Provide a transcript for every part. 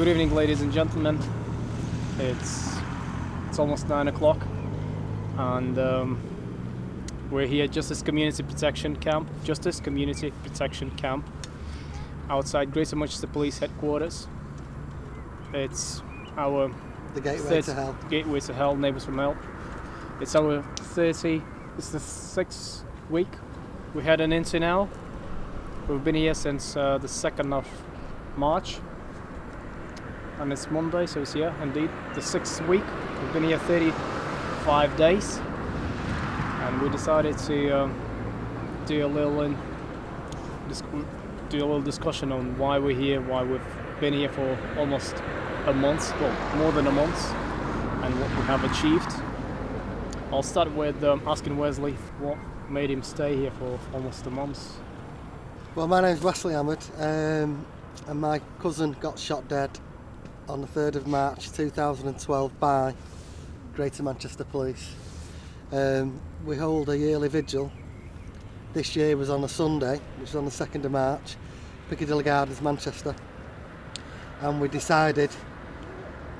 Good evening, ladies and gentlemen. It's almost 9 o'clock, and we're here at Justice Community Protection Camp, outside Greater Manchester Police Headquarters. It's our the gateway to hell. Gateway to hell, neighbours from hell. It's our it's the 6th week we had an into now. We've been here since the 2nd of March. And it's Monday, so it's indeed the 6th week. We've been here 35 days, and we decided to do a little discussion on why we're here, why we've been here for almost a month, well, more than a month, and what we have achieved. I'll start with asking Wesley what made him stay here for almost a month. Well, my name's Wesley Ahmed, and my cousin got shot dead on the 3rd of March 2012 by Greater Manchester Police. We hold a yearly vigil. This year was on a Sunday, which was on the 2nd of March, Piccadilly Gardens, Manchester. And we decided,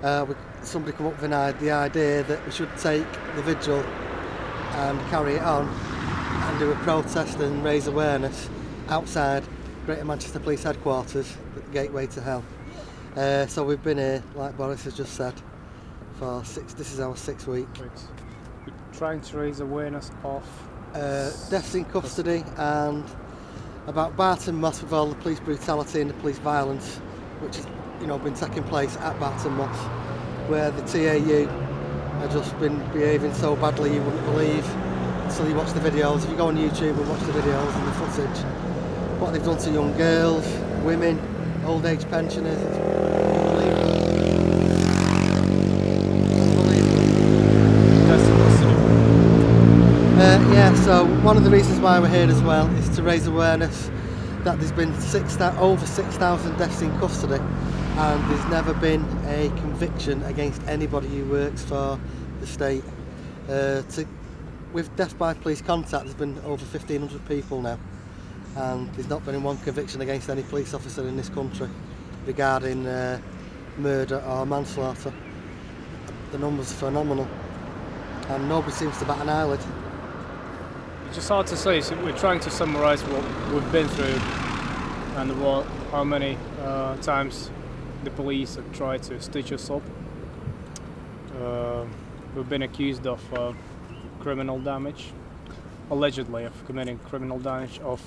somebody come up with the idea that we should take the vigil and carry it on and do a protest and raise awareness outside Greater Manchester Police Headquarters, the gateway to hell. So we've been here, like Boris has just said, for this is our 6th week. We're trying to raise awareness of deaths in custody and about Barton Moss, with all the police brutality and the police violence which has been taking place at Barton Moss, where the TAU have just been behaving so badly you wouldn't believe until you watch the videos. If you go on YouTube and watch the videos and the footage, what they've done to young girls, women, old age pensioners, it's so one of the reasons why we're here as well is to raise awareness that there's been over 6,000 deaths in custody, and there's never been a conviction against anybody who works for the state. With death by police contact, there's been over 1,500 people now, and there's not been one conviction against any police officer in this country regarding murder or manslaughter. The numbers are phenomenal, and nobody seems to bat an eyelid. It's just hard to say, so we're trying to summarise what we've been through and how many times the police have tried to stitch us up. We've been accused of criminal damage, allegedly of committing criminal damage, of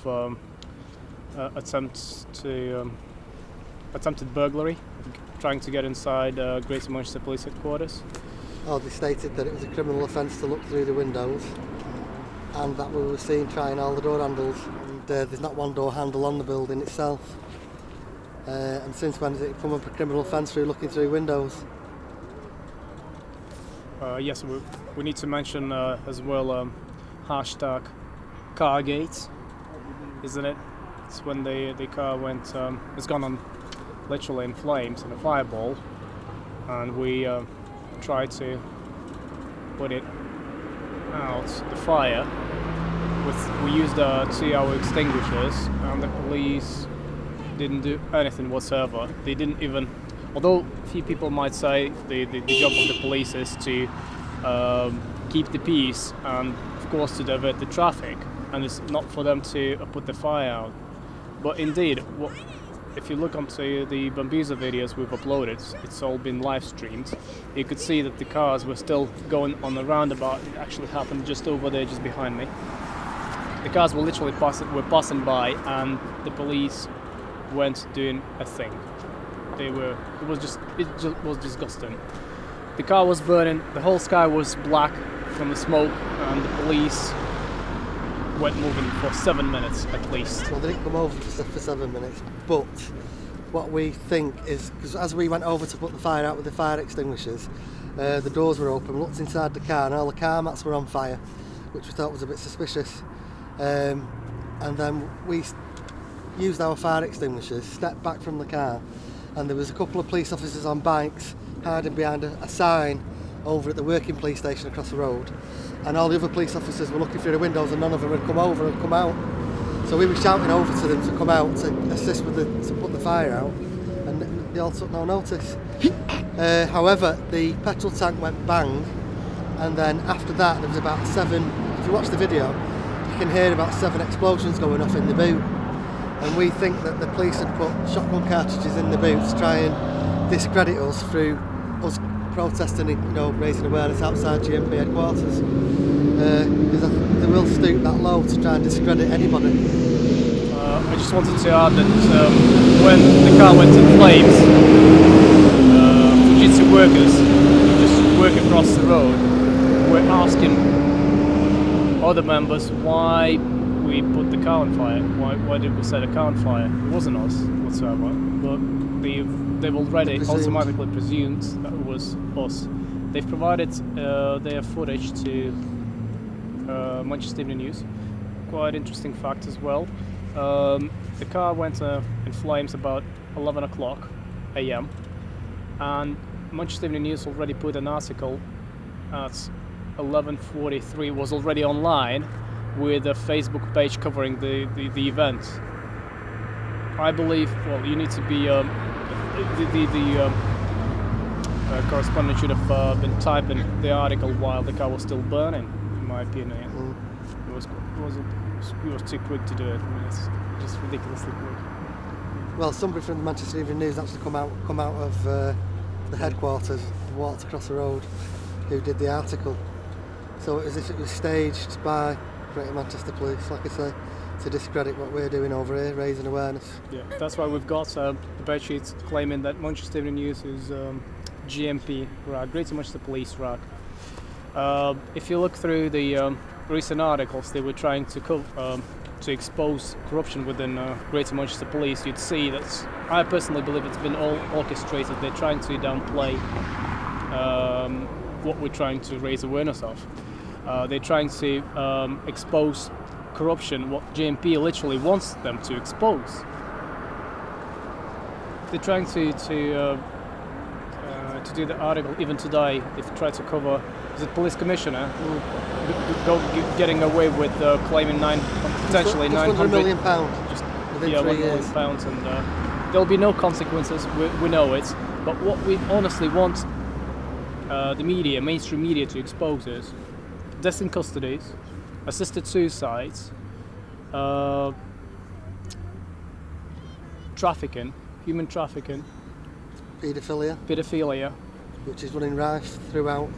attempted burglary, trying to get inside Greater Manchester Police Headquarters. Oh, they stated that it was a criminal offence to look through the windows, and that we were seen trying all the door handles, and there's not one door handle on the building itself. And since when has it become a criminal offence through looking through windows? Yes, we need to mention as well hashtag Cargate, isn't it? It's when the car it's gone on literally in flames in a fireball, and we tried to put it out the fire. We used 2-hour extinguishers, and the police didn't do anything whatsoever. They didn't even, although a few people might say the job of the police is to keep the peace and of course to divert the traffic, and it's not for them to put the fire out. But indeed, if you look onto the Bambuza videos we've uploaded, it's all been live streamed. You could see that the cars were still going on the roundabout. It actually happened just over there, just behind me. The cars were literally passing by, and the police weren't doing a thing. It was disgusting. The car was burning, the whole sky was black from the smoke, and the police weren't moving for 7 minutes at least. Well, they didn't come over for 7 minutes, but what we think is, because as we went over to put the fire out with the fire extinguishers, the doors were open, we looked inside the car, and all the car mats were on fire, which we thought was a bit suspicious. And then we used our fire extinguishers, stepped back from the car, and there was a couple of police officers on bikes hiding behind a sign over at the working police station across the road, and all the other police officers were looking through the windows, and none of them had come over and come out. So we were shouting over to them to come out to assist with to put the fire out, and they all took no notice. However, the petrol tank went bang, and then after that there was about 7, if you watch the video, you can hear about 7 explosions going off in the boot. And we think that the police had put shotgun cartridges in the boot to try and discredit us through us protesting, raising awareness outside GMP headquarters. Because they will stoop that low to try and discredit anybody. I just wanted to add that when the car went in flames, Fujitsu workers who just work across the road were asking other members why we put the car on fire. Why did we set a car on fire? It wasn't us whatsoever, but they've already automatically presumed that it was us. They've provided their footage to Manchester Evening News. Quite interesting fact as well. The car went in flames about 11 o'clock a.m. and Manchester Evening News already put an article at 11:43, was already online with a Facebook page covering the event. I believe, well, you need to be the correspondent should have been typing the article while the car was still burning, in my opinion. It was too quick to do it. I mean, it's just ridiculously quick. Well, somebody from the Manchester Evening News actually come out of the headquarters and walked across the road who did the article. So it was as if it was staged by Greater Manchester Police, like I say, to discredit what we're doing over here, raising awareness. Yeah, that's why we've got the bed sheets claiming that Manchester Evening News is GMP rag, Greater Manchester Police rag. If you look through the recent articles, they were trying to expose corruption within Greater Manchester Police. You'd see that I personally believe it's been all orchestrated. They're trying to downplay what we're trying to raise awareness of. They're trying to expose corruption, what GMP literally wants them to expose. They're trying to do the article even today. They've tried to cover the police commissioner getting away with claiming potentially just £900 million, just within 3 £1 years. million, and there'll be no consequences. We know it, but what we honestly want the media, mainstream media, to expose is deaths in custodies, assisted suicides, trafficking, human trafficking, paedophilia, which is running rife throughout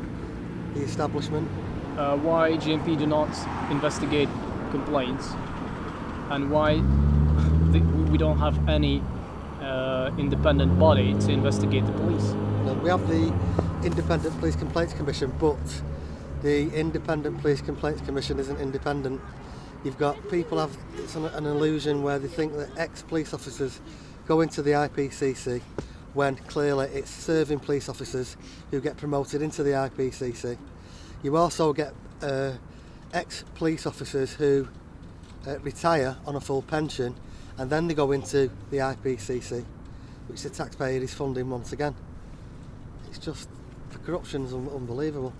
the establishment. Why GMP do not investigate complaints, and why we don't have any independent body to investigate the police. We have the Independent Police Complaints Commission, but the Independent Police Complaints Commission isn't independent. You've got people have an illusion where they think that ex-police officers go into the IPCC when clearly it's serving police officers who get promoted into the IPCC. You also get ex-police officers who retire on a full pension, and then they go into the IPCC, which the taxpayer is funding once again. It's just, the corruption's unbelievable.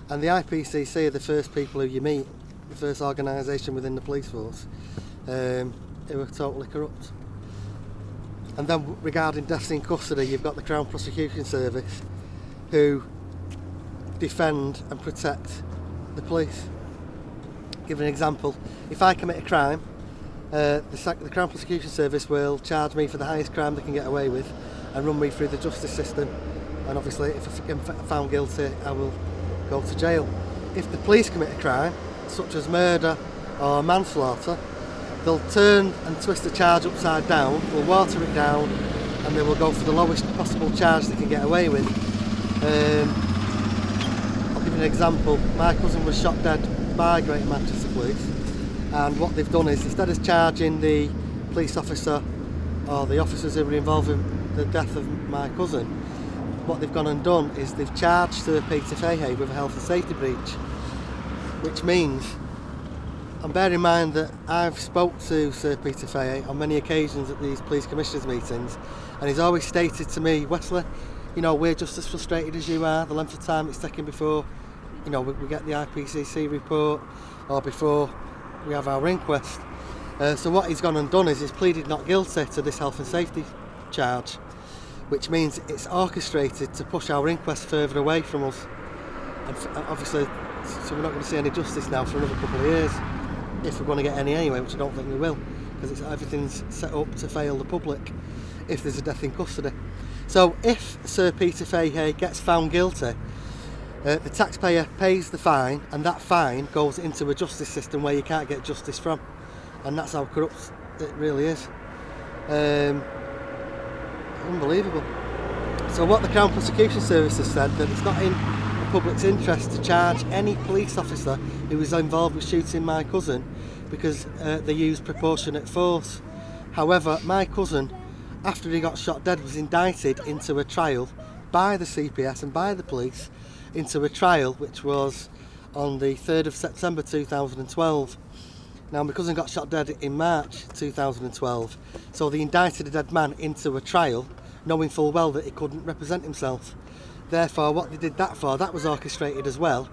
And the IPCC are the first people who you meet, the first organisation within the police force, who are totally corrupt. And then regarding deaths in custody, you've got the Crown Prosecution Service who defend and protect the police. Give an example. If I commit a crime, the Crown Prosecution Service will charge me for the highest crime they can get away with and run me through the justice system. And obviously, if I'm found guilty, I will go to jail. If the police commit a crime, such as murder or manslaughter, they'll turn and twist the charge upside down, will water it down, and they will go for the lowest possible charge they can get away with. I'll give you an example. My cousin was shot dead by Greater Manchester Police, and what they've done is, instead of charging the police officer or the officers who were involved in the death of my cousin, what they've gone and done is they've charged Sir Peter Fahey with a health and safety breach, which means, and bear in mind that I've spoke to Sir Peter Fahey on many occasions at these police commissioners meetings, and he's always stated to me, Wesley, we're just as frustrated as you are. The length of time it's taken before we get the IPCC report or before we have our inquest. So what he's gone and done is he's pleaded not guilty to this health and safety charge, which means it's orchestrated to push our inquest further away from us. And obviously, so we're not going to see any justice now for another couple of years, if we're going to get any anyway, which I don't think we will, because everything's set up to fail the public if there's a death in custody. So if Sir Peter Fahey gets found guilty, the taxpayer pays the fine, and that fine goes into a justice system where you can't get justice from, and that's how corrupt it really is. Unbelievable. So what the Crown Prosecution Service has said, that it's not in the public's interest to charge any police officer who was involved with shooting my cousin because they used proportionate force. However, my cousin, after he got shot dead, was indicted into a trial by the CPS and by the police, into a trial which was on the 3rd of September 2012. Now, my cousin got shot dead in March 2012, so they indicted a dead man into a trial, knowing full well that he couldn't represent himself. Therefore, what they did that for, that was orchestrated as well,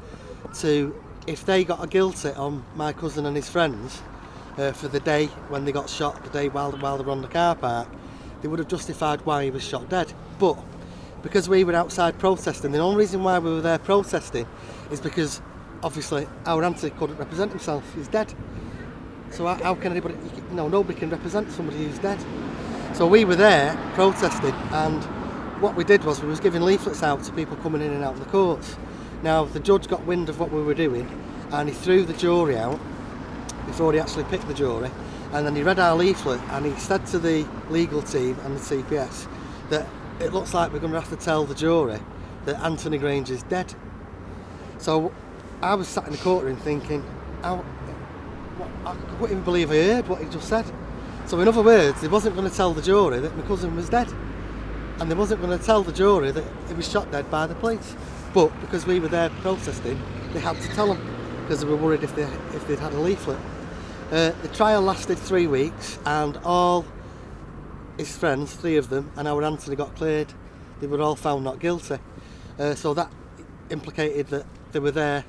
to, if they got a guilty on my cousin and his friends for the day when they got shot, the day while they were on the car park, they would have justified why he was shot dead. But because we were outside protesting, the only reason why we were there protesting is because obviously our Anthony couldn't represent himself, he's dead. So how can anybody, nobody can represent somebody who's dead. So we were there protesting, and what we did was we was giving leaflets out to people coming in and out of the courts. Now the judge got wind of what we were doing, and he threw the jury out before he actually picked the jury, and then he read our leaflet and he said to the legal team and the CPS that it looks like we're going to have to tell the jury that Anthony Grange is dead. So I was sat in the courtroom thinking, I couldn't even believe I heard what he just said. So in other words, they wasn't going to tell the jury that my cousin was dead, and they wasn't going to tell the jury that he was shot dead by the police. But because we were there protesting, they had to tell them, because they were worried if they'd had a leaflet. The trial lasted 3 weeks, and all his friends, 3 of them, and our Anthony got cleared. They were all found not guilty. So that implicated that they were there,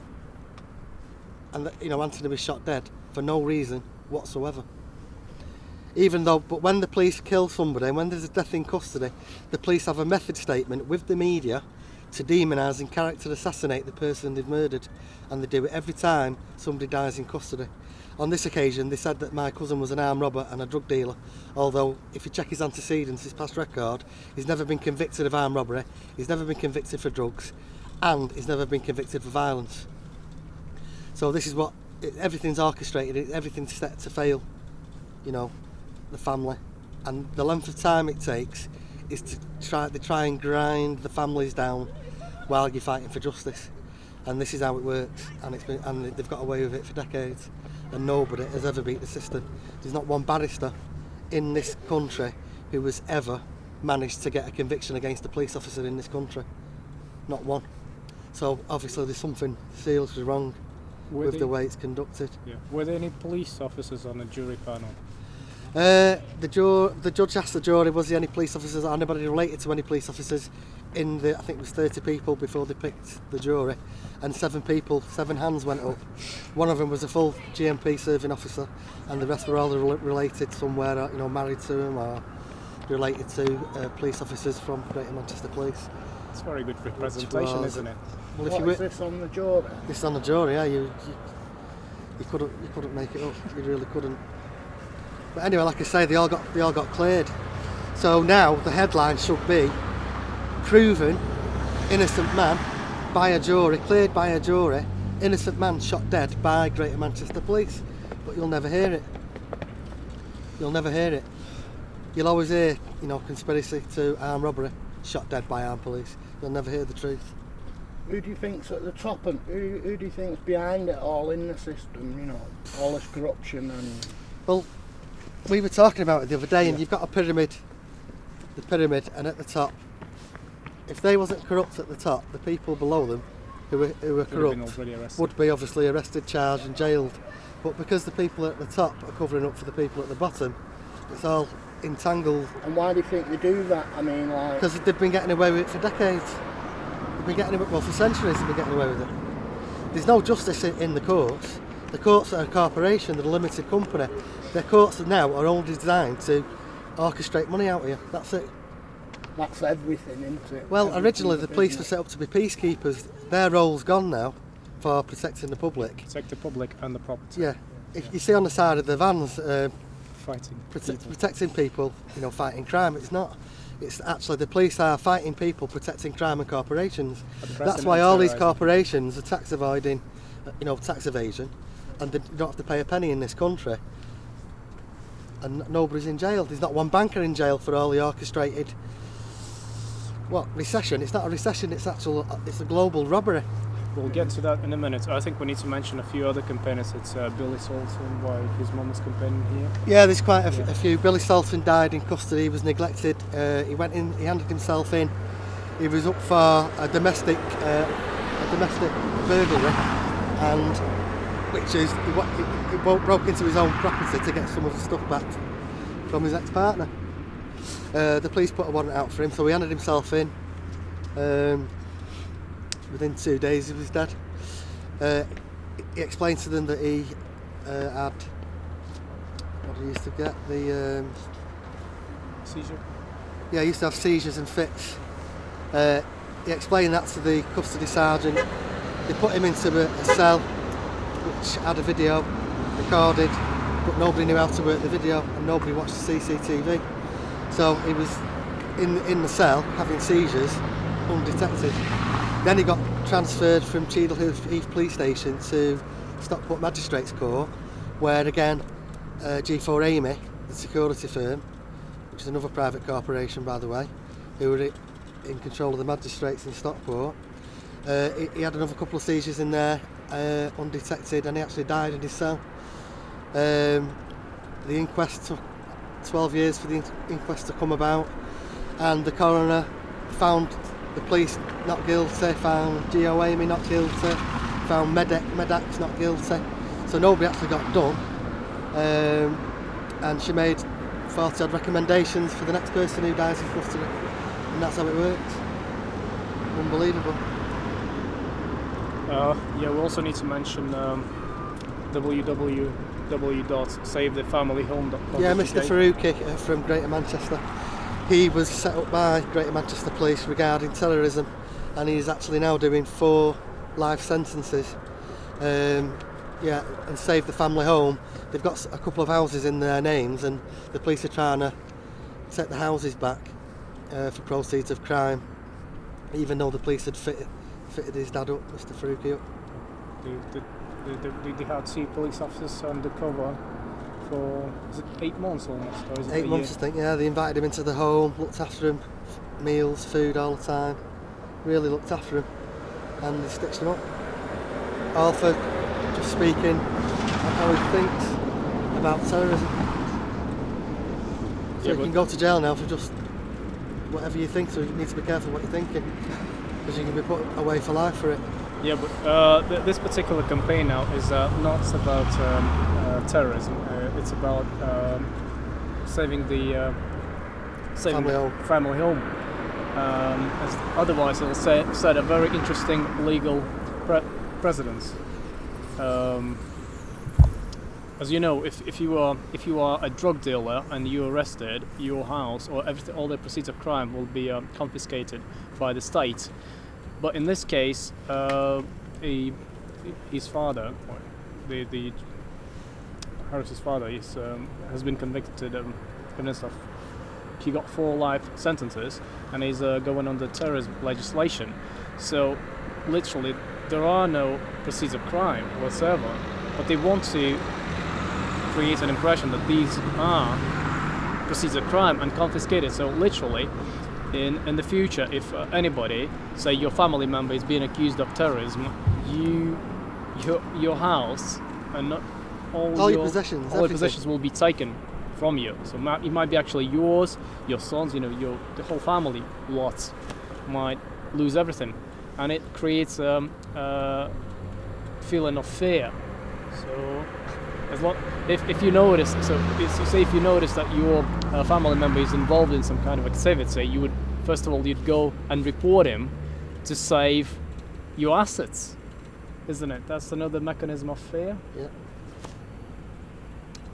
and that, Anthony was shot dead for no reason whatsoever. But when the police kill somebody, when there's a death in custody, the police have a method statement with the media to demonise and character assassinate the person they've murdered, and they do it every time somebody dies in custody. On this occasion, they said that my cousin was an armed robber and a drug dealer, although if you check his antecedents, his past record, he's never been convicted of armed robbery, he's never been convicted for drugs, and he's never been convicted for violence. So this is what, everything's orchestrated, everything's set to fail, the family. And the length of time it takes is to try and grind the families down while you're fighting for justice. And this is how it works, and they've got away with it for decades, and nobody has ever beat the system. There's not one barrister in this country who has ever managed to get a conviction against a police officer in this country. Not one. So obviously there's something seriously wrong with the way it's conducted. Yeah. Were there any police officers on the jury panel? The judge asked the jury, was there any police officers or anybody related to any police officers in I think it was 30 people before they picked the jury, and 7 hands went up. One of them was a full GMP serving officer, and the rest were all related somewhere, married to him or related to police officers from Greater Manchester Police. It's very good representation, isn't it? Well, is this on the jury? This is on the jury, yeah. You couldn't make it up. You really couldn't. But anyway, like I say, they all got cleared. So now the headline should be proven innocent man by a jury, cleared by a jury, innocent man shot dead by Greater Manchester Police. But you'll never hear it. You'll never hear it. You'll always hear, conspiracy to armed robbery, shot dead by armed police. You'll never hear the truth. Who do you think's at the top, and who do you think's behind it all in the system? All this corruption and. Well, we were talking about it the other day, and you've got a pyramid, and at the top, if they wasn't corrupt at the top, the people below them who were corrupt would be obviously arrested, charged and jailed. But because the people at the top are covering up for the people at the bottom, it's all entangled. And why do you think they do that? I mean, because they've been getting away with it for decades. They've been getting away, for centuries they've been getting away with it. There's no justice in the courts. The courts are a corporation, they're a limited company. Their courts now are only designed to orchestrate money out of you. That's it. That's everything, isn't it? Well, Everything originally in the police were business. set up to be peacekeepers. Their role's gone now for protecting the public. Protect the public and the property. Yeah, if you see on the side of the vans, Fighting. people. protecting people, fighting crime. It's not. It's actually the police are fighting people, protecting crime and corporations. That's why all these corporations are tax avoiding, tax evasion, and they don't have to pay a penny in this country. And nobody's in jail. There's not one banker in jail for all the orchestrated. Recession? It's not a recession. It's a global robbery. We'll get to that in a minute. I think we need to mention a few other campaigners. It's Billy Salton, why his mum is campaigning here. Yeah, there's quite a few. Billy Salton died in custody. He was neglected. He went in. He handed himself in. He was up for a domestic burglary, and he broke into his own property to get some of the stuff back from his ex-partner. The police put a warrant out for him, so he handed himself in. Within 2 days he was dead. He explained to them that he had, what did he used to get? The Seizure? Yeah, he used to have seizures and fits. He explained that to the custody sergeant. They put him into a cell which had a video recorded, but nobody knew how to work the video and nobody watched the CCTV. So he was in the cell having seizures undetected. Then he got transferred from Cheadle Heath Police Station to Stockport Magistrates Court, where again G4 Amy, the security firm, which is another private corporation by the way, who were in control of the magistrates in Stockport, he had another couple of seizures in there undetected, and he actually died in his cell. The inquest took 12 years for the inquest to come about, and the coroner found the police not guilty, found G.O. Amy not guilty, found Medax not guilty, so nobody actually got done, and she made 40 odd recommendations for the next person who dies in custody, and that's how it works. Unbelievable. Yeah, we also need to mention www.savethefamilyhome.com. Yeah, Mr. Faruqi from Greater Manchester. He was set up by Greater Manchester Police regarding terrorism, and he's actually now doing 4 life sentences. And Save the Family Home. They've got a couple of houses in their names, and the police are trying to take the houses back for proceeds of crime, even though the police had fitted his dad up, Mr. Faruqi up. They had 2 police officers undercover for, is it 8 months almost? Or is it 8 a months, year? I think, yeah. They invited him into the home, looked after him, meals, food all the time. Really looked after him, and they stitched him up. All for just speaking on how he thinks about terrorism. So Yeah, you can go to jail now for just whatever you think, so you need to be careful what you're thinking, because you can be put away for life for it. Yeah, but this particular campaign now is not about terrorism. It's about saving the family home. As otherwise, it'll set a very interesting legal precedence. As you know, if you are a drug dealer and you're arrested, your house or all the proceeds of crime will be confiscated by the state. But in this case, his father, Harris's father, has been convicted of. He got 4 life sentences, and he's going under terrorism legislation. So, literally, there are no proceeds of crime whatsoever. But they want to create an impression that these are proceeds of crime and confiscated. So, literally, in the future, if anybody, say your family member, is being accused of terrorism, your house and all your possessions will be taken from you. So it might be actually yours, your sons, the whole family lot might lose everything, and it creates a feeling of fear. So if you notice, if you notice that your family member is involved in some kind of activity, you would first of all you'd go and report him to save your assets, isn't it? That's another mechanism of fear. Yeah.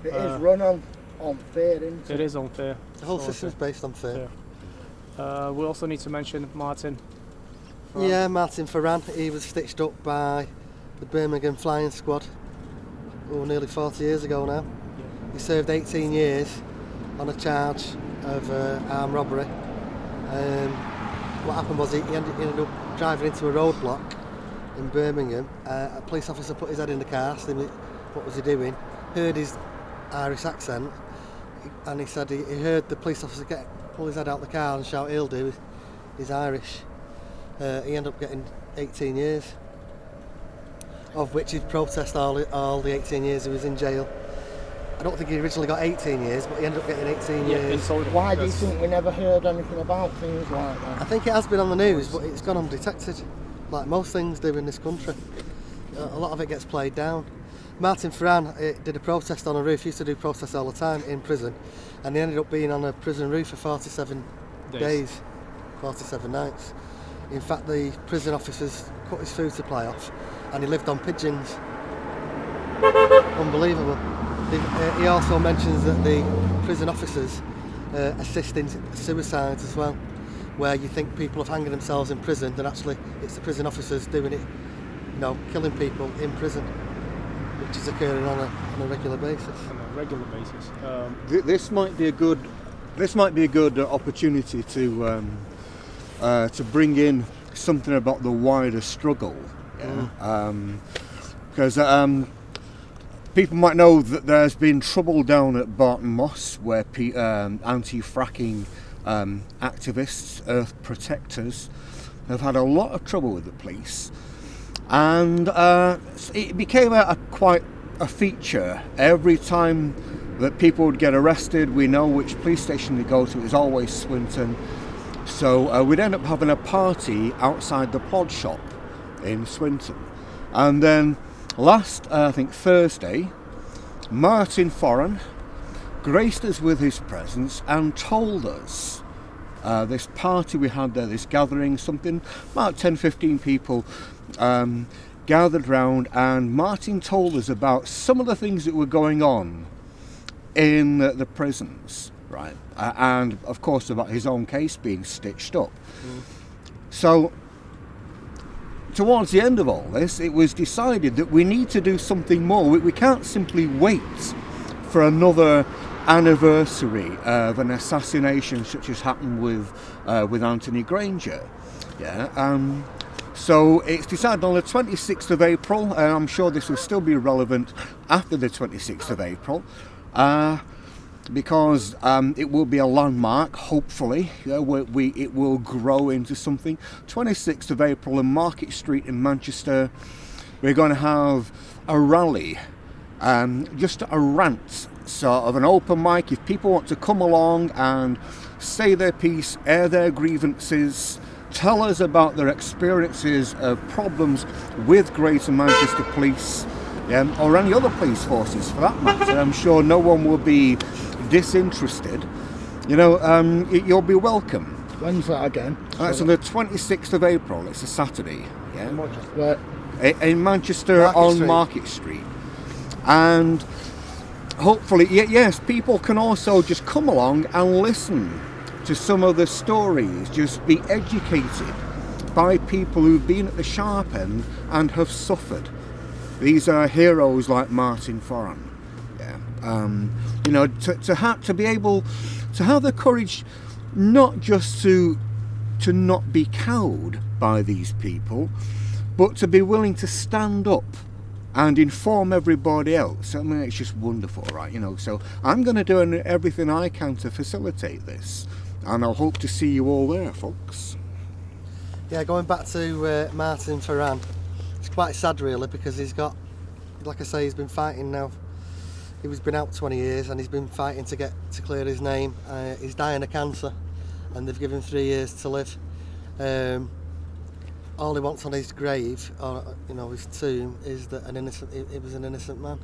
It is run on fear, isn't it? It is unfair. The whole system's based on fear. We also need to mention Martin. Yeah, Martin Ferran. He was stitched up by the Birmingham Flying Squad nearly 40 years ago now. He served 18 years on a charge of armed robbery. What happened was he ended up driving into a roadblock in Birmingham. A police officer put his head in the car, asked him what was he doing, heard his Irish accent, and he said he heard the police officer pull his head out the car and shout, "He'll do, he's Irish." He ended up getting 18 years, of which he'd protested all the 18 years he was in jail. I don't think he originally got 18 years, but he ended up getting 18 years. Why do you think we never heard anything about things like that? I think it has been on the news, but it's gone undetected, like most things do in this country. A lot of it gets played down. Martin Ferran did a protest on a roof. He used to do protests all the time in prison, and he ended up being on a prison roof for 47 days, 47 nights. In fact, the prison officers cut his food supply off, and he lived on pigeons. Unbelievable. He also mentions that the prison officers assist in suicides as well, where you think people have hanging themselves in prison, then actually it's the prison officers doing it, killing people in prison, which is occurring on a regular basis. On a regular basis. This might be a good opportunity to bring in something about the wider struggle, because people might know that there's been trouble down at Barton Moss, where anti-fracking activists, earth protectors, have had a lot of trouble with the police, and it became quite a feature. Every time that people would get arrested, we know which police station they go to. It was always Swinton. So we'd end up having a party outside the Plod shop in Swinton. And then last, I think Thursday, Martin Ferran graced us with his presence and told us this party we had there, this gathering, something about 10-15 people gathered round, and Martin told us about some of the things that were going on in the prisons, right? And of course about his own case being stitched up. So towards the end of all this, it was decided that we need to do something more. We can't simply wait for another anniversary of an assassination such as happened with Anthony Granger. So it's decided on the 26th of April, and I'm sure this will still be relevant after the 26th of April, because it will be a landmark, hopefully. It will grow into something. 26th of April in Market Street in Manchester, we're going to have a rally, just a rant, sort of an open mic. If people want to come along and say their piece, air their grievances, tell us about their experiences of problems with Greater Manchester Police, or any other police forces for that matter. I'm sure no one will be disinterested. You'll be welcome. When's that again? That's on the 26th of April. It's a Saturday. Right. In Manchester on Market Street. And hopefully, yes, people can also just come along and listen to some of the stories, just be educated by people who've been at the sharp end and have suffered. These are heroes like Martin Ferran. To be able to have the courage not just to not be cowed by these people, but to be willing to stand up and inform everybody else. I mean, it's just wonderful, right? So I'm going to do everything I can to facilitate this, and I'll hope to see you all there, folks. Yeah, going back to Martin Ferran, it's quite sad really, because he's got, like I say, he's been fighting now. He's been out 20 years and he's been fighting to clear his name. He's dying of cancer, and they've given him 3 years to live. All he wants on his grave, or his tomb, is that it was an innocent man.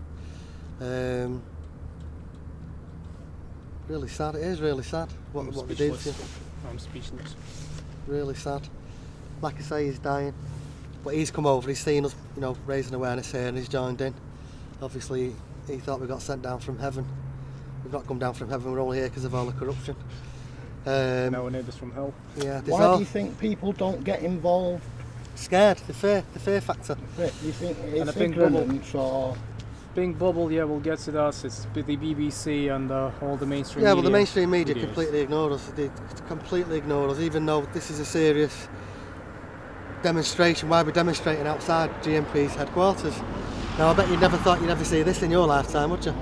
Really sad. It is really sad what they did to him. I'm speechless. Really sad. Like I say, he's dying, but he's come over. He's seen us, raising awareness here, and he's joined in. Obviously, he thought we got sent down from heaven. We've not come down from heaven. We're all here because of all the corruption. Our neighbours from hell. Yeah, there's Why all do you think people don't get involved? scared, the fear factor. Do you think And it's I think bubble. ignorance or... Pink bubble, yeah, we'll get to that. It's the BBC and all the mainstream Yeah, media. well, the mainstream media videos. completely ignored us. They completely ignored us, even though this is a serious demonstration. Why we're demonstrating outside GMP's headquarters. Now, I bet you never thought you'd ever see this in your lifetime, would you?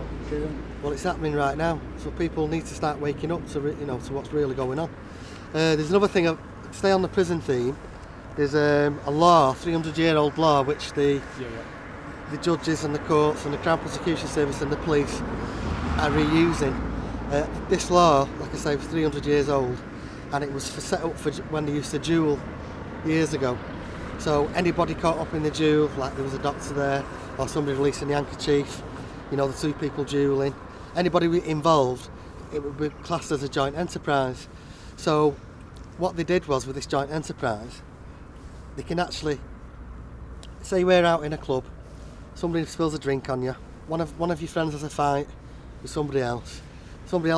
Well, it's happening right now, so people need to start waking up to to what's really going on. There's another thing. Stay on the prison theme. There's a law, 300-year-old law, which the judges and the courts and the Crown Prosecution Service and the police are reusing. This law, like I say, was 300 years old, and it was set up for when they used to duel years ago. So anybody caught up in the duel, like there was a doctor there, or somebody releasing the handkerchief, the two people dueling, anybody involved, it would be classed as a joint enterprise. So what they did was, with this joint enterprise, they can actually, say we're out in a club, somebody spills a drink on you, one of your friends has a fight with somebody else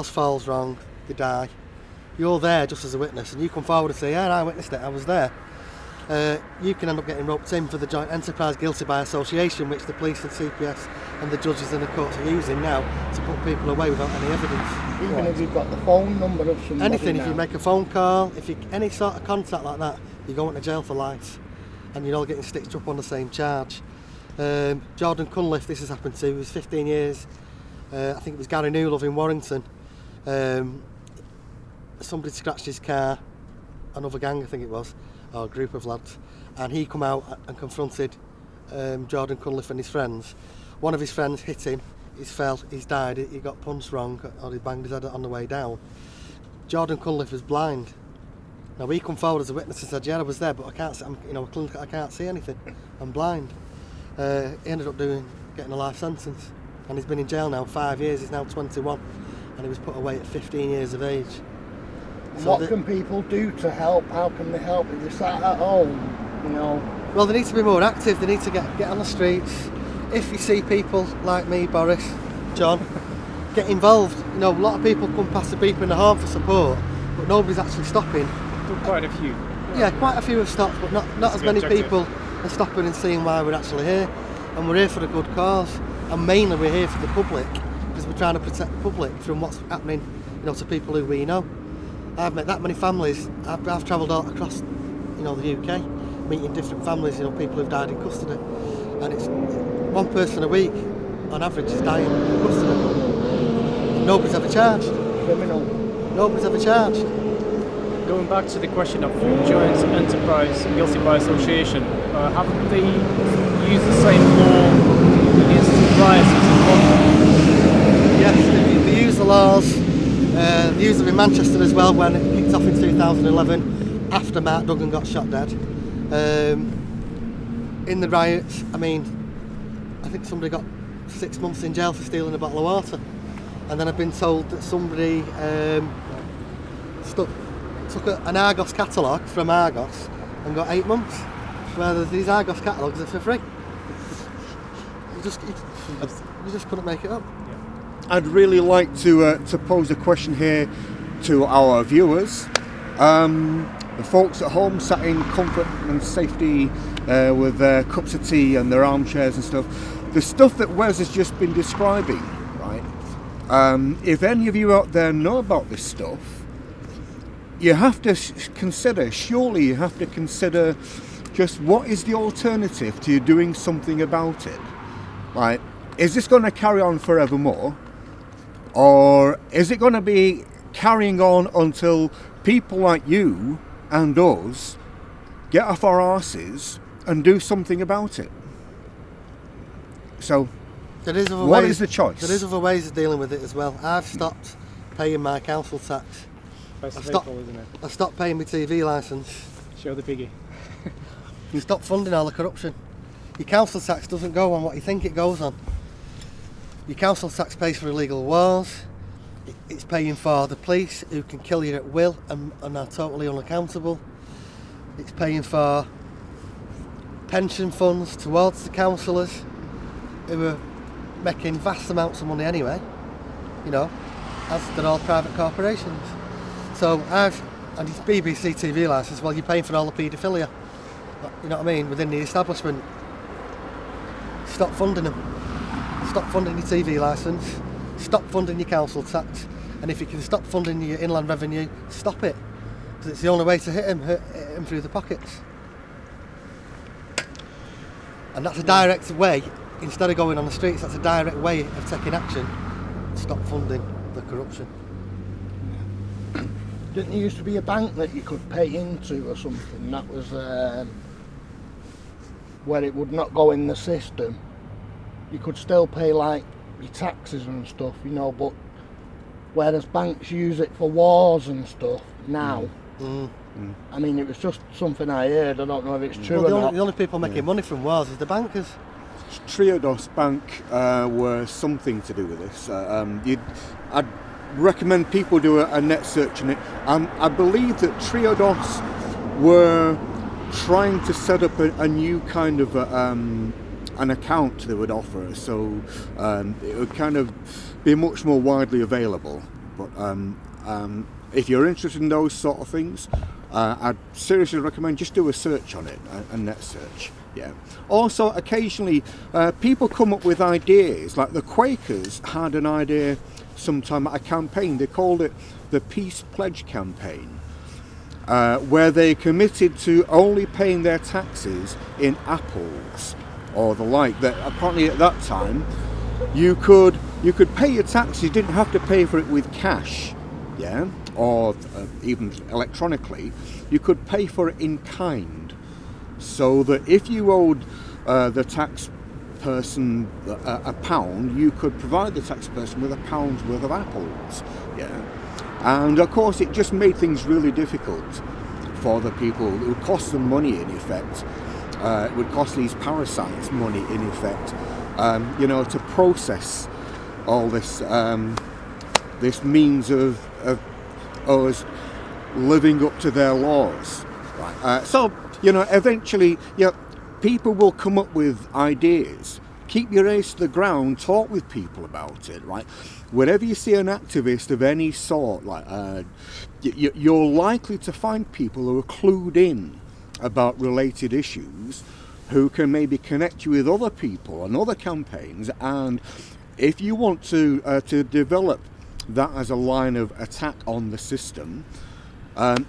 falls wrong, they die, you're there just as a witness, and you come forward and say, yeah, I witnessed it, I was there. You can end up getting roped in for the joint enterprise guilty by association, which the police and CPS and the judges and the courts are using now to put people away without any evidence. Even if you've got the phone number of somebody Anything, now. if you make a phone call, any sort of contact like that, you're going to jail for life, and you're all getting stitched up on the same charge. Jordan Cunliffe, this has happened to, he was 15 years, I think it was Gary Newlove in Warrington. Somebody scratched his car, another gang I think it was, or a group of lads, and he come out and confronted Jordan Cunliffe and his friends. One of his friends hit him, he's died, he got punched wrong, or he banged his head on the way down. Jordan Cunliffe was blind. Now he come forward as a witness and said, yeah, I was there, but I can't see, I can't see anything, I'm blind. He ended up getting a life sentence, and he's been in jail now 5 years, he's now 21, and he was put away at 15 years of age. So what can people do to help? How can they help if they're sat at home, Well, they need to be more active, they need to get on the streets. If you see people like me, Boris, John, get involved. A lot of people come past the beep in the horn for support, but nobody's actually stopping. Quite a few. Yeah, quite a few have stopped, but not as many objective. people are stopping and seeing why we're actually here. And we're here for a good cause, and mainly we're here for the public, because we're trying to protect the public from what's happening, to people who we know. I've met that many families. I've travelled all across, the UK, meeting different families, people who've died in custody, and it's one person a week, on average, is dying in custody. And nobody's ever charged. criminal? Nobody's ever charged. Going back to the question of joint enterprise guilty by association, haven't they used the same law against riots as Yes, they use the laws. They used them in Manchester as well when it kicked off in 2011, after Mark Duggan got shot dead. In the riots, I think somebody got 6 months in jail for stealing a bottle of water, and then I've been told that somebody took an Argos catalogue from Argos and got 8 months, where these Argos catalogues are for free. You just couldn't make it up. I'd really like to pose a question here to our viewers. The folks at home sat in comfort and safety with their cups of tea and their armchairs and stuff. The stuff that Wes has just been describing, right? If any of you out there know about this stuff, you have to surely you have to consider just what is the alternative to you doing something about it, right? Is this going to carry on forevermore? Or is it going to be carrying on until people like you and us get off our arses and do something about it? So, what is the choice? There is other ways of dealing with it as well. I've stopped paying my council tax. That's I've April, isn't it? I've stopped paying my TV licence. Show the piggy. You stop funding all the corruption. Your council tax doesn't go on what you think it goes on. Your council tax pays for illegal wars. It's paying for the police who can kill you at will and are totally unaccountable. It's paying for pension funds towards the councillors who are making vast amounts of money anyway, as they're all private corporations. So and his BBC TV licence, well, you're paying for all the paedophilia. You know what I mean? Within the establishment. Stop funding them. Stop funding your TV licence. Stop funding your council tax. And if you can stop funding your inland revenue, stop it. Because it's the only way to hit them through the pockets. And that's a direct way, instead of going on the streets, that's a direct way of taking action. Stop funding the corruption. Didn't there used to be a bank that you could pay into or something? That was where it would not go in the system. You could still pay like your taxes and stuff, you know, but whereas banks use it for wars and stuff now. I mean, it was just something I heard. I don't know if it's true or not. The only people making money from wars is the bankers. Triodos Bank were something to do with this. I'd recommend people do a net search on it. I believe that Triodos were trying to set up a new kind of an account they would offer, so it would kind of be much more widely available. But if you're interested in those sort of things, I'd seriously recommend just do a search on it, a net search. Yeah. Also, occasionally people come up with ideas. Like the Quakers had an idea sometime at a campaign. They called it the Peace Pledge Campaign, where they committed to only paying their taxes in apples or the like. That apparently at that time you could pay your taxes. You didn't have to pay for it with cash, yeah, or even electronically. You could pay for it in kind, so that if you owed the tax person a pound, you could provide the tax person with £1 worth of apples, yeah. And of course it just made things really difficult for the people. It would cost them money in effect. It would cost these parasites money in effect, you know, to process all this this means of us living up to their laws. Right. So, you know, eventually, yeah, people will come up with ideas. Keep your ears to the ground, talk with people about it, right? Whenever you see an activist of any sort, like you're likely to find people who are clued in about related issues, who can maybe connect you with other people and other campaigns. And if you want to develop that as a line of attack on the system,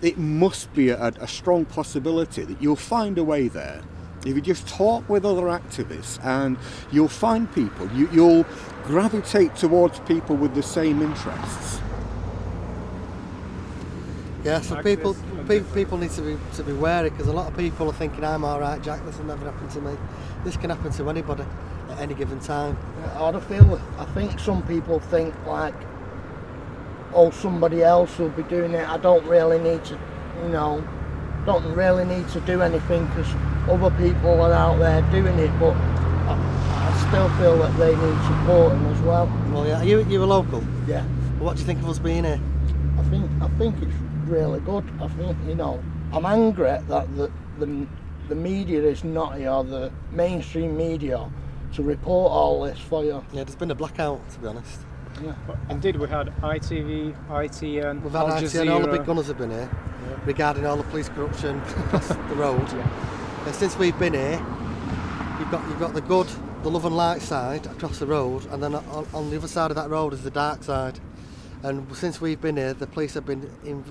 it must be a strong possibility that you'll find a way there. If you just talk with other activists, and you'll find people, you'll gravitate towards people with the same interests. Yeah, so people need to be wary, because a lot of people are thinking, I'm all right, Jack, this will never happen to me. This can happen to anybody at any given time. I think some people think like, oh, somebody else will be doing it. I don't really need to, you know, do anything because other people are out there doing it. But I still feel that they need supporting as well. Well, yeah, you a local? Yeah. What do you think of us being here? I think it's really good. I think, you know, I'm angry that the media is not here, the mainstream media, to report all this for you. Yeah, there's been a blackout, to be honest. Yeah. But indeed, we had ITV, ITN, We've had Al ITN, all the Jazeera. big gunners have been here, regarding all the police corruption across the road. And since we've been here, you've got the love and light side across the road, and then on the other side of that road is the dark side. And since we've been here, the police have been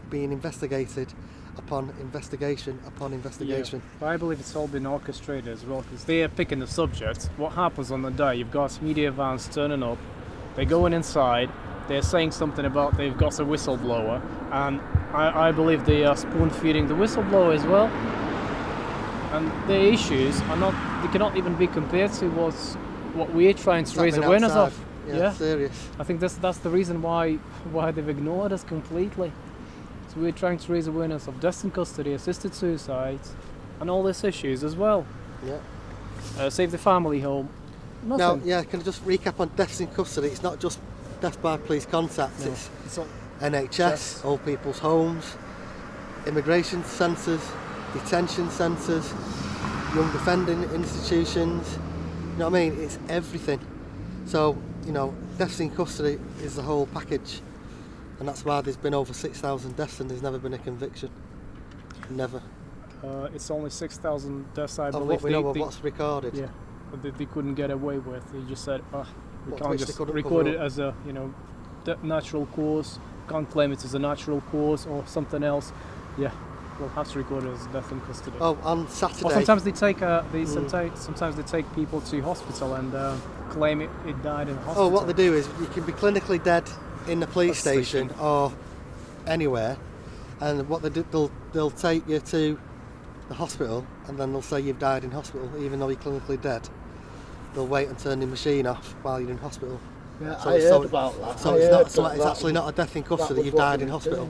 being investigated upon investigation upon investigation. Yeah. I believe it's all been orchestrated as well, because they are picking the subject. What happens on the day? You've got media vans turning up, they're going inside, they're saying something about they've got a whistleblower, and I believe they are spoon feeding the whistleblower as well. And the issues are not, they cannot even be compared to what we're trying to raise awareness of. Yeah, serious. I think that's the reason why they've ignored us completely. So we're trying to raise awareness of deaths in custody, assisted suicides, and all these issues as well. Yeah. Save the family home. Nothing. Now, yeah, can I just recap on deaths in custody? It's not just death by police contact. No. It's NHS, old people's homes, immigration centres, detention centres, young offending institutions. You know what I mean? It's everything. So, you know, deaths in custody is the whole package. and that's why there's been over 6,000 deaths and there's never been a conviction. Never. It's only 6,000 deaths, I Of believe. what we know of what's recorded. Yeah, but they couldn't get away with. They just said, we What, can't which they just couldn't record cover it as a natural cause. Can't claim it as a natural cause or something else. Yeah, we'll have to record it as death in custody. Oh, on Saturday. Or sometimes they take sometimes they take people to hospital and claim it died in hospital. Oh, what they do is you can be clinically dead in the police Police station or anywhere, and what they do, they'll take you to the hospital, and then they'll say you've died in hospital, even though you're clinically dead. They'll wait and turn the machine off while you're in hospital. Yeah, I heard about that. So it's actually not a death in custody. You've died in hospital.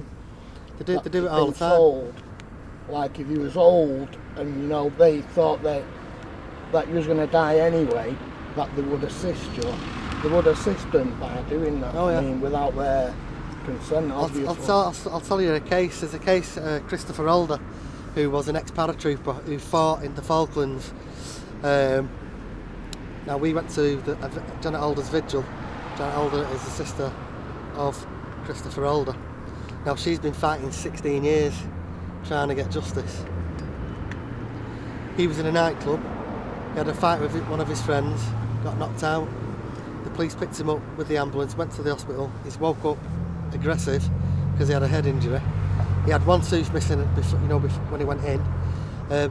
They do it all the time. Told, like if you was old and they thought that you was going to die anyway, that they would assist you. They would assist them by doing that. Oh, yeah. I mean, without their consent, obviously. I'll tell you a case. There's a case, Christopher Alder, who was an ex-paratrooper who fought in the Falklands. Now we went to Janet Alder's vigil. Janet Alder is the sister of Christopher Alder. Now she's been fighting 16 years trying to get justice. He was in a nightclub, he had a fight with one of his friends, got knocked out. The police picked him up with the ambulance, went to the hospital. He's woke up aggressive because he had a head injury. He had one tooth missing before, when he went in. The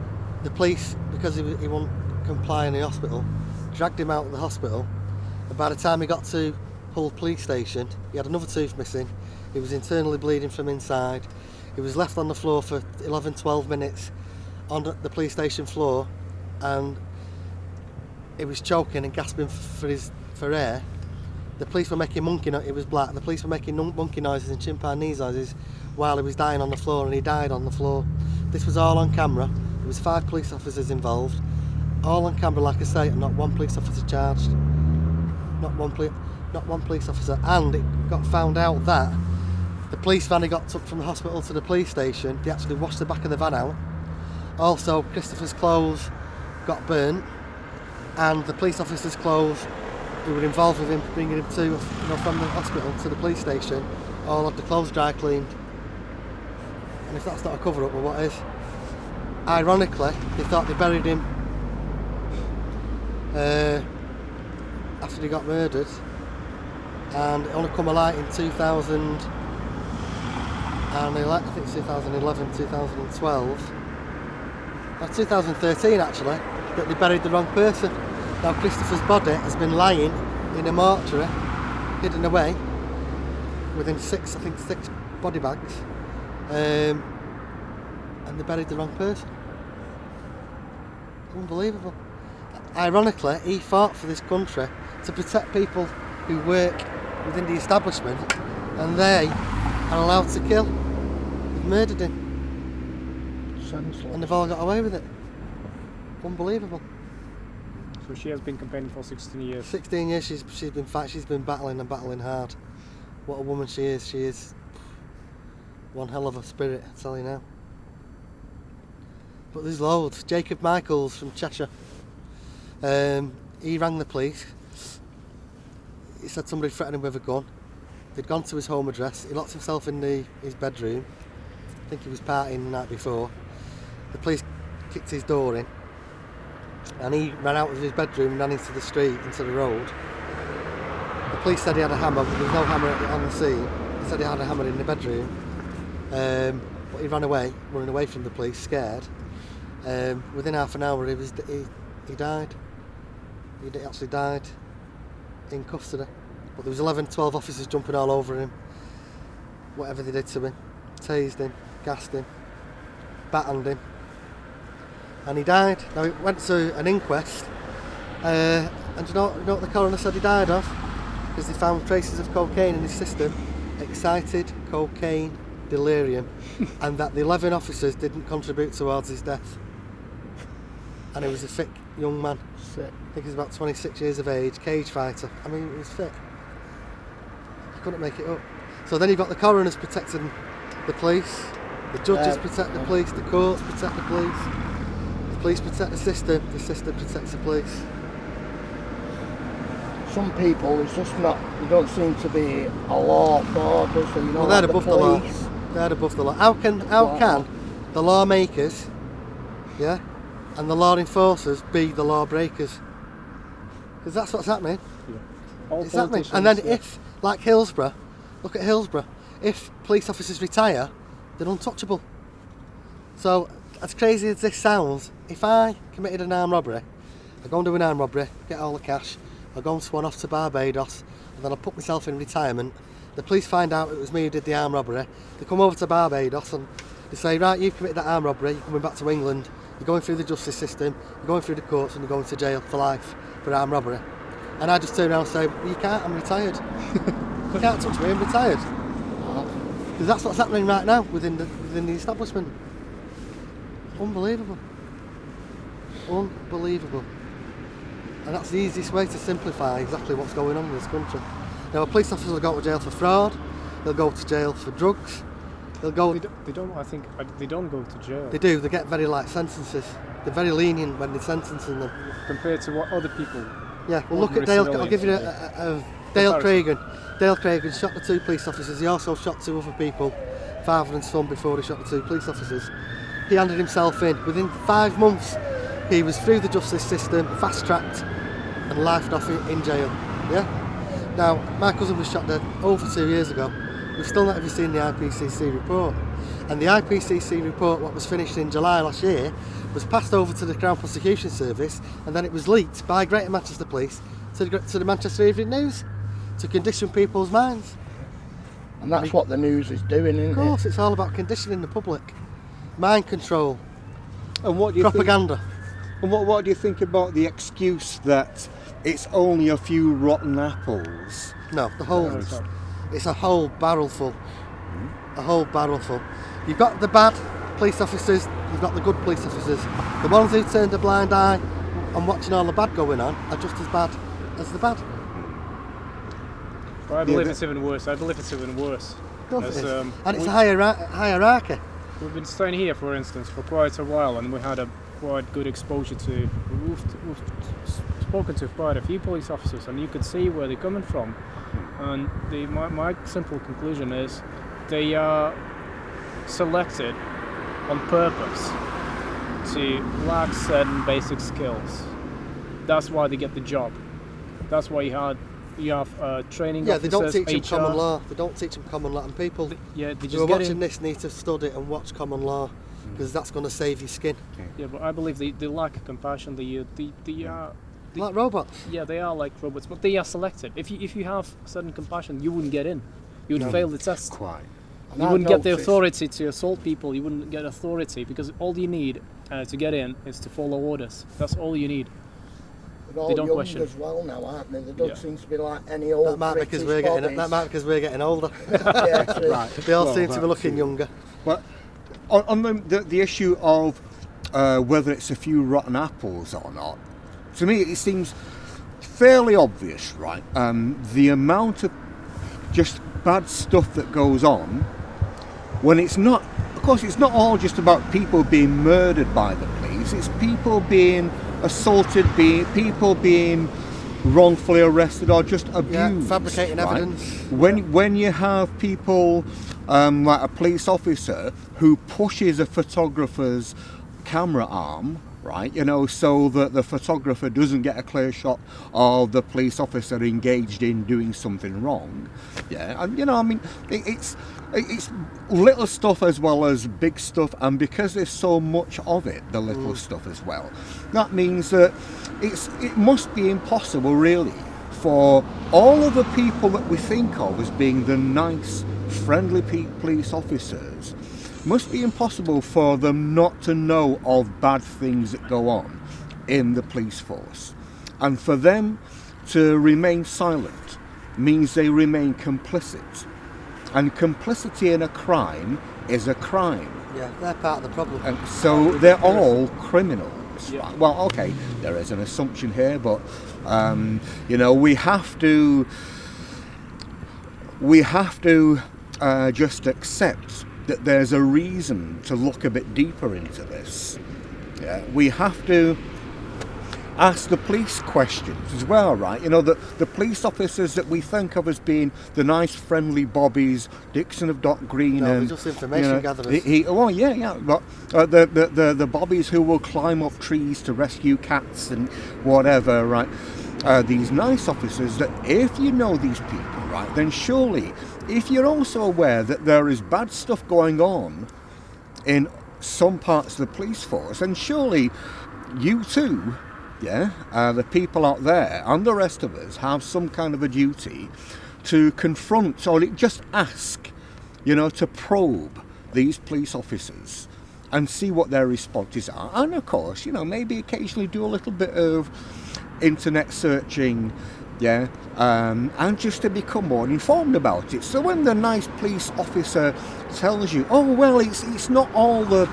police, because he wouldn't comply in the hospital, dragged him out of the hospital. And by the time he got to Hull police station, he had another tooth missing. He was internally bleeding from inside. He was left on the floor for 11-12 minutes on the police station floor, and he was choking and gasping for air. The police were making monkey noises. It was black. The police were making monkey noises and chimpanzee noises while he was dying on the floor, and he died on the floor. This was all on camera. There was 5 police officers involved, all on camera, like I say, and not one police officer charged. Not one police officer. And it got found out that the police van he got took from the hospital to the police station, they actually washed the back of the van out. Also, Christopher's clothes got burnt, and the police officer's clothes who were involved with him bringing him from the hospital to the police station all had the clothes dry cleaned. And if that's not a cover up, well, what is? Ironically, they thought they buried him after he got murdered, and it only come alight in 2011, 2012, or 2013 actually, that they buried the wrong person. Now Christopher's body has been lying in a mortuary, hidden away, within 6 body bags, and they buried the wrong person. Unbelievable. Ironically, he fought for this country to protect people who work within the establishment, and they are allowed to kill. They've murdered him. Senseless. And they've all got away with it. Unbelievable. So she has been campaigning for 16 years. 16 years she's been battling and battling hard. What a woman she is. She is one hell of a spirit, I tell you now. But there's loads. Jacob Michaels from Cheshire. He rang the police. He said somebody threatened him with a gun. They'd gone to his home address. He locked himself in his bedroom. I think he was partying the night before. The police kicked his door in, and he ran out of his bedroom and ran into the street, into the road. The police said he had a hammer, but there was no hammer on the scene. He said he had a hammer in the bedroom. But he ran away, running away from the police, scared. Within half an hour, he died. He actually died in custody. But there was 11-12 officers jumping all over him. Whatever they did to him, tased him, gassed him, battened him, and he died. Now he went to an inquest, and you know what the coroner said he died of? Because they found traces of cocaine in his system, excited cocaine delirium, and that the 11 officers didn't contribute towards his death. And he was a fit young man. Sick. I think he was about 26 years of age, cage fighter. I mean, he was fit. You couldn't make it up. So then you've got the coroners protecting the police, the judges protect the police, the courts protect the police protect the system protects the police. some people, it's just not, there don't seem to be a law for, does there? You know, Well, they're like above the law. police. They're above the law. How can the lawmakers, yeah, and the law enforcers be the lawbreakers? Because that's what's happening. All It's happening. politicians, And then yeah. if, like Hillsborough, look at Hillsborough, if police officers retire, they're untouchable. So, as crazy as this sounds, if I committed an armed robbery, I go and do an armed robbery, get all the cash, I go and swan off to Barbados, and then I put myself in retirement. The police find out it was me who did the armed robbery. They come over to Barbados and they say, right, you've committed that armed robbery, you're coming back to England, you're going through the justice system, you're going through the courts, and you're going to jail for life for armed robbery. And I just turn around and say, well, you can't, I'm retired. You can't touch me, I'm retired. Because that's what's happening right now within the establishment. Unbelievable. Unbelievable. And that's the easiest way to simplify exactly what's going on in this country. Now, a police officer will go to jail for fraud, they'll go to jail for drugs, they'll go... They don't. I think they don't go to jail. They do, they get very light sentences. They're very lenient when they're sentencing them. compared to what other people. Yeah, well, look at ordinary Dale. I'll give you a Dale Comparison. Cragen. Dale Cragen shot the 2 police officers. He also shot 2 other people, father and son, before he shot the 2 police officers. He handed himself in. Within 5 months, he was through the justice system, fast-tracked, and lifed off in jail. Yeah. Now, my cousin was shot dead over 2 years ago. We've still not ever seen the IPCC report. And the IPCC report, what was finished in July last year, was passed over to the Crown Prosecution Service, and then it was leaked by Greater Manchester Police to the Manchester Evening News to condition people's minds. And that's what the news is doing, isn't Of course, it's all about conditioning the public. Mind control, And what do you propaganda. Think, and what do you think about the excuse that it's only a few rotten apples? No, the whole, No, it's not. it's a whole barrel full. A whole barrel full. You've got the bad police officers, you've got the good police officers. The ones who turned a blind eye and watching all the bad going on are just as bad as the bad. But I believe it's even worse. I believe it's even worse. Of course As, it is. um, And it's we- a hierarchy. We've been staying here, for instance, for quite a while, and we had a quite good exposure to. We've spoken to quite a few police officers, and you could see where they're coming from. And my simple conclusion is, they are selected on purpose to lack certain basic skills. That's why they get the job. That's why you have training Yeah, officers. they don't teach them HR. common law. They don't teach them common law, and people Yeah, they who just are get watching in. this need to study and watch common law because that's going to save your skin. Yeah, but I believe they lack compassion. They are. Like robots. Yeah, they are like robots, but they are selected. If you have certain compassion, you wouldn't get in. You would fail the test. Quite. And You I've wouldn't get the noticed- authority to assault people. You wouldn't get authority because all you need to get in is to follow orders. That's all you need. They're all They don't young question. as well now, aren't they? There don't Yeah. seem to be like any old That might be because British we're bodies. getting older. Yeah, true. Right. They all Well, seem to be that's looking it. younger. Well, on the issue of whether it's a few rotten apples or not, to me it seems fairly obvious, right? The amount of just bad stuff that goes on when it's not. Of course, it's not all just about people being murdered by the police. It's people being assaulted, people being wrongfully arrested or just abused. Yeah, fabricating right? evidence. When you have people like a police officer who pushes a photographer's camera arm, right, you know, so that the photographer doesn't get a clear shot of the police officer engaged in doing something wrong, yeah, and you know, I mean, it's little stuff as well as big stuff, and because there's so much of it, the little stuff as well, that means that it must be impossible really for all of the people that we think of as being the nice, friendly police officers, must be impossible for them not to know of bad things that go on in the police force. And for them to remain silent means they remain complicit. And complicity in a crime is a crime. Yeah, they're part of the problem. And so they're all criminals. Yeah. Well, okay, there is an assumption here, but you know, we have to just accept that there's a reason to look a bit deeper into this. Yeah, we have to ask the police questions as well, right? You know, the police officers that we think of as being the nice, friendly bobbies, Dixon of Dock Green, No, and they're just information gatherers. But the bobbies who will climb up trees to rescue cats and whatever, right? These nice officers that, if you know these people, right, then surely, if you're also aware that there is bad stuff going on in some parts of the police force, then surely you too, the people out there and the rest of us have some kind of a duty to confront or just ask, to probe these police officers and see what their responses are. And of course, maybe occasionally do a little bit of internet searching, and just to become more informed about it. So when the nice police officer tells you, oh well, it's not all the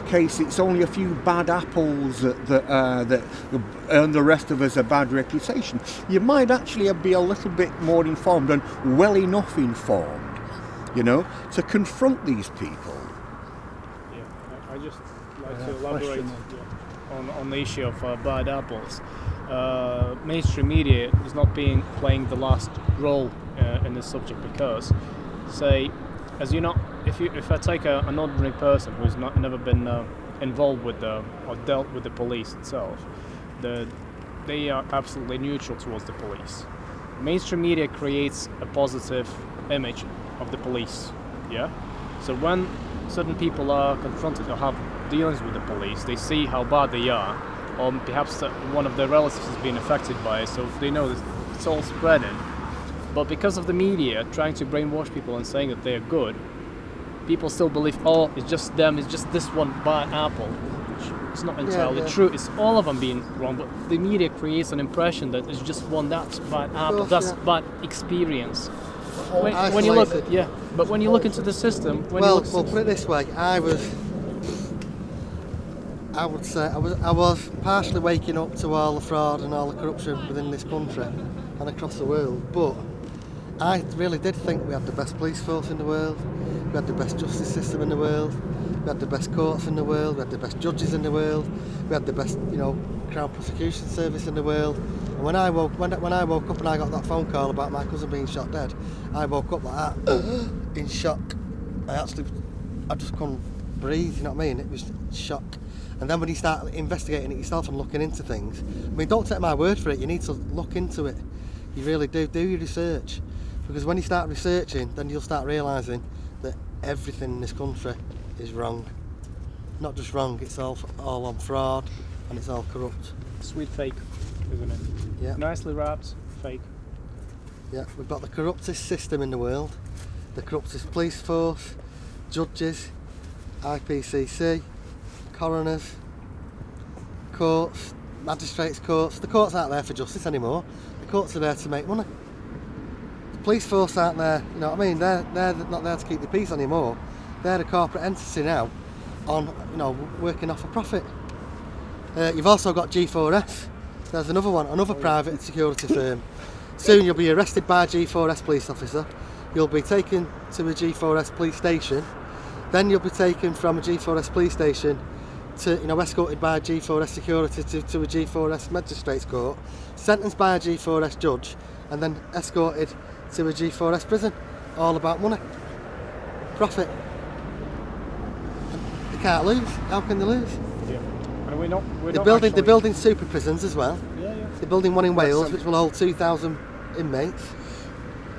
case, it's only a few bad apples that earn the rest of us a bad reputation, you might actually be a little bit more informed and well enough informed, to confront these people. Yeah, I just like to elaborate on the issue of bad apples. Mainstream media is not playing the last role in this subject because, say, as you know, if I take an ordinary person who's never been involved with or dealt with the police itself, they are absolutely neutral towards the police. Mainstream media creates a positive image of the police. Yeah, so when certain people are confronted or have dealings with the police, they see how bad they are, or perhaps one of their relatives has been affected by it, so they know that it's all spreading. But because of the media trying to brainwash people and saying that they're good, people still believe, oh, it's just them, it's just this one bad apple, which is not entirely true. It's all of them being wrong, but the media creates an impression that it's just one that's bad apple, that's bad experience. When you look, but when you look into the system, we'll put it this way: I would say I was partially waking up to all the fraud and all the corruption within this country and across the world, but I really did think we had the best police force in the world, we had the best justice system in the world, we had the best courts in the world, we had the best judges in the world, we had the best, Crown Prosecution Service in the world. And when I woke up and I got that phone call about my cousin being shot dead, I woke up like that, in shock. I just couldn't breathe, you know what I mean? It was shock. And then when you start investigating it yourself and looking into things, I mean, don't take my word for it, you need to look into it. You really do your research. Because when you start researching, then you'll start realising that everything in this country is wrong. Not just wrong, it's all on fraud and it's all corrupt. Sweet fake, isn't it? Yeah. Nicely wrapped, fake. Yeah, we've got the corruptest system in the world, the corruptest police force, judges, IPCC, coroners, courts, magistrates' courts. The courts aren't there for justice anymore. The courts are there to make money. The police force aren't there, you know what I mean? They're not there to keep the peace anymore. They're a corporate entity now on, working off a profit. You've also got G4S. There's another one, another private security firm. Soon you'll be arrested by a G4S police officer. You'll be taken to a G4S police station. Then you'll be taken from a G4S police station to, escorted by a G4S security to a G4S magistrates court, sentenced by a G4S judge, and then escorted to a G4S prison. All about money, profit. They can't lose. How can they lose? Yeah. And They're building super prisons as well. Yeah. They're building one in Wales, which will hold 2,000 inmates.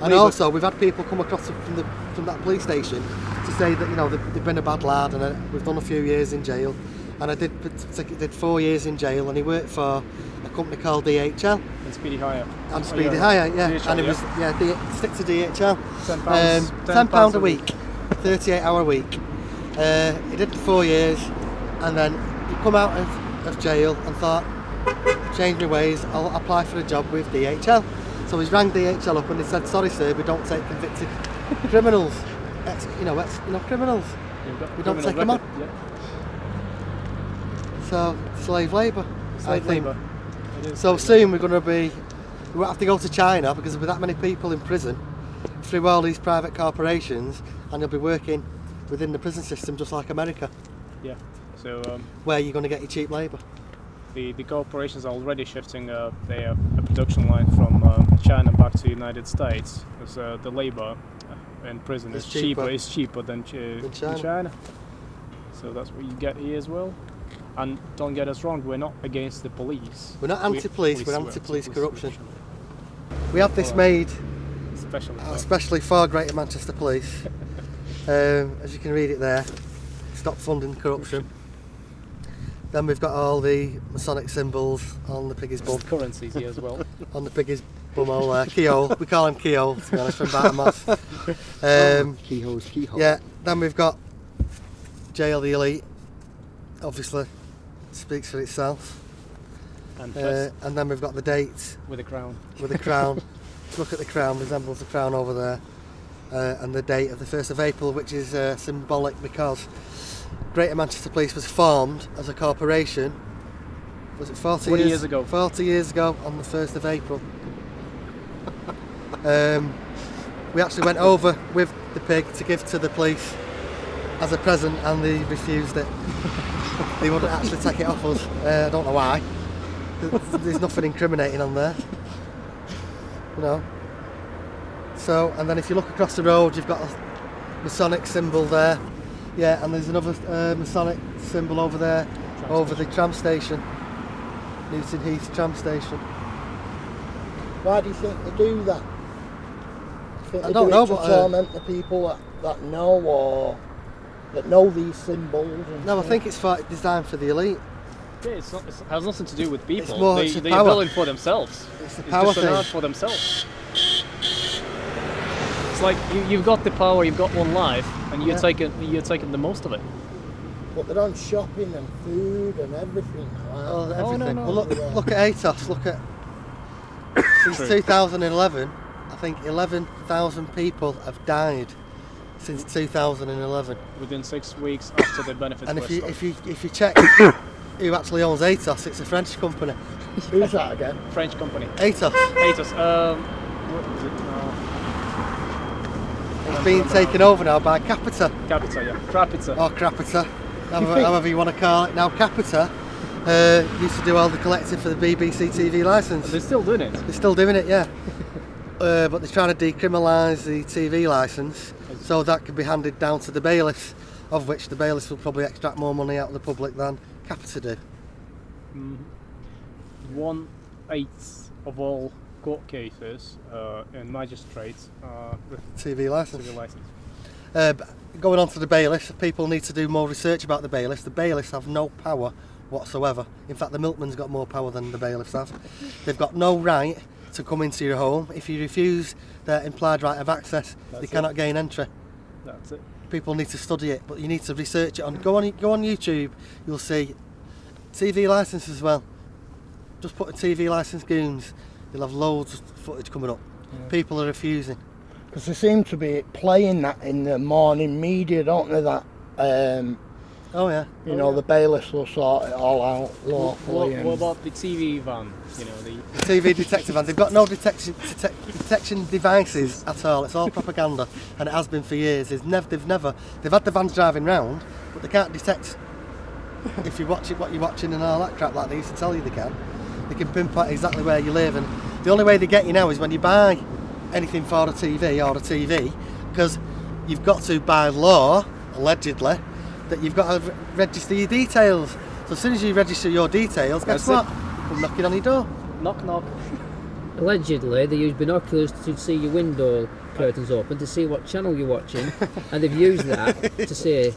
And also, we've had people come across from that police station to say that they've been a bad lad, and we've done a few years in jail. And I did 4 years in jail, and he worked for a company called DHL. And Speedy Hire. And Speedy Hire, yeah. DHL, and it was stick to DHL. £10 a week, 38-hour week. He did 4 years, and then he come out of jail and thought, change my ways, I'll apply for a job with DHL. So he's rang DHL up and he said, sorry sir, we don't take convicted criminals. Criminals. We don't take them on. Yeah. So, slave labour. Slave labour. So soon we won't have to go to China because there'll be that many people in prison through all these private corporations, and you'll be working within the prison system just like America. Yeah. So where you're going to get your cheap labour. the corporations are already shifting their production line from China back to the United States, because the labor in prison It's is cheaper. cheaper than China. China. So that's what you get here as well. And don't get us wrong, we're not against the police. We're not anti-police, we're we're anti-police anti-police corruption. We have this Alright. made Especially for Greater Manchester Police. As you can read it there, stop funding corruption. Then we've got all the Masonic symbols on the piggy's bum. currencies here as well. On the piggy's bumhole there, keyhole. We call him keyhole, to be honest, from Bartmoss. Keyhole's keyhole. Yeah, then we've got Jail the Elite. Obviously, speaks for itself. And And then we've got the dates with a crown. with the crown. Look at the crown, resembles the crown over there. And the date of the 1st of April, which is symbolic because Greater Manchester Police was formed as a corporation. Was it 40 years ago. 40 years ago on the 1st of April. We actually went over with the pig to give to the police as a present, and they refused it. They wouldn't actually take it off us. I don't know why. There's nothing incriminating on there. You know. So, and then if you look across the road, you've got a Masonic symbol there. Yeah, and there's another Masonic symbol over there, over the tram station. Newton Heath tram station. Why do you think they do that? Do you think I they don't do know, it to but, torment the people that know, or that know these symbols? And No, I stuff? think it's designed for the elite. Yeah, it has nothing to do with people. more- it's a They power. are building for themselves. It's a It's power just an thing. art for themselves. It's like you've got the power, you've got one life, and you're taking the most of it. But they're on shopping and food and everything. Oh, everything. no, no. Well, look at ATOS. Look at since True. 2011, I think 11,000 people have died since 2011. Within 6 weeks after the benefits And were stopped. if you check who actually owns ATOS, it's a French company. Who's that again? French company. ATOS. Atos. What is it? It's been taken over now by Capita Capita, yeah. Crapita. or Crapita, however you want to call it. Now Capita used to do all the collecting for the BBC TV licence. They're still doing it. They're still doing it, yeah. But they're trying to decriminalise the TV licence so that can be handed down to the bailiffs, of which the bailiffs will probably extract more money out of the public than Capita do. 1/8 of all court cases in magistrates are with TV licence. civil license. But going on to the bailiffs, people need to do more research about the bailiffs. The bailiffs have no power whatsoever. In fact, the milkman's got more power than the bailiffs have. They've got no right to come into your home. If you refuse their implied right of access, they That's cannot gain entry. That's it. People need to study it, but you need to research it. Go on YouTube, you'll see TV licence as well. Just put a TV licence goons, you'll have loads of footage coming up. People are refusing. Because they seem to be playing that in the morning media, don't they? That Oh yeah. you know, the bailiffs will sort it all out lawfully. What about the TV van? You know, the TV detective vans, they've got no detection devices at all. It's all propaganda, and it has been for years. They've had the vans driving round, but they can't detect if you watch it, what you're watching and all that crap like they used to tell you they can. They can pinpoint exactly where you live, and the only way they get you now is when you buy anything for a TV, because you've got to, by law, allegedly, that you've got to register your details. So as soon as you register your details, guess That's what? Come knocking on your door. knock knock. Allegedly, they use binoculars to see your window curtains open to see what channel you're watching, and they've used that to say.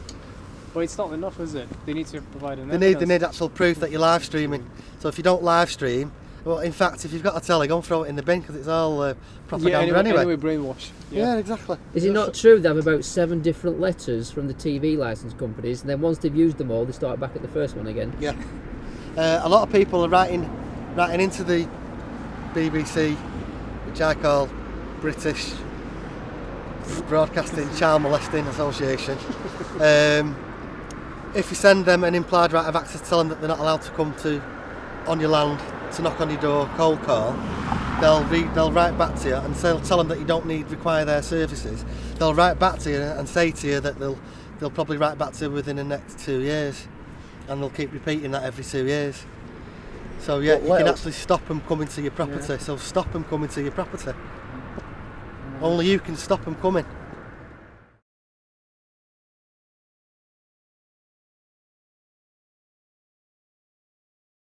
But it's not enough, is it? They need to provide an They need actual proof that you're live streaming. So if you don't live stream, well, in fact, if you've got a telly, go and throw it in the bin because it's all propaganda anyway, brainwash. Yeah, exactly. Is it not true they have about 7 different letters from the TV licence companies, and then once they've used them all, they start back at the first one again? Yeah. A lot of people are writing into the BBC, which I call British Broadcasting Child Molesting Association. If you send them an implied right of access, tell them that they're not allowed to come on your land to knock on your door, cold call, they'll write back to you and tell them that you don't require their services. They'll write back to you and say to you that they'll probably write back to you within the next 2 years, and they'll keep repeating that every 2 years. So yeah, But you can little- actually stop them coming to your property. So stop them coming to your property. Only you can stop them coming.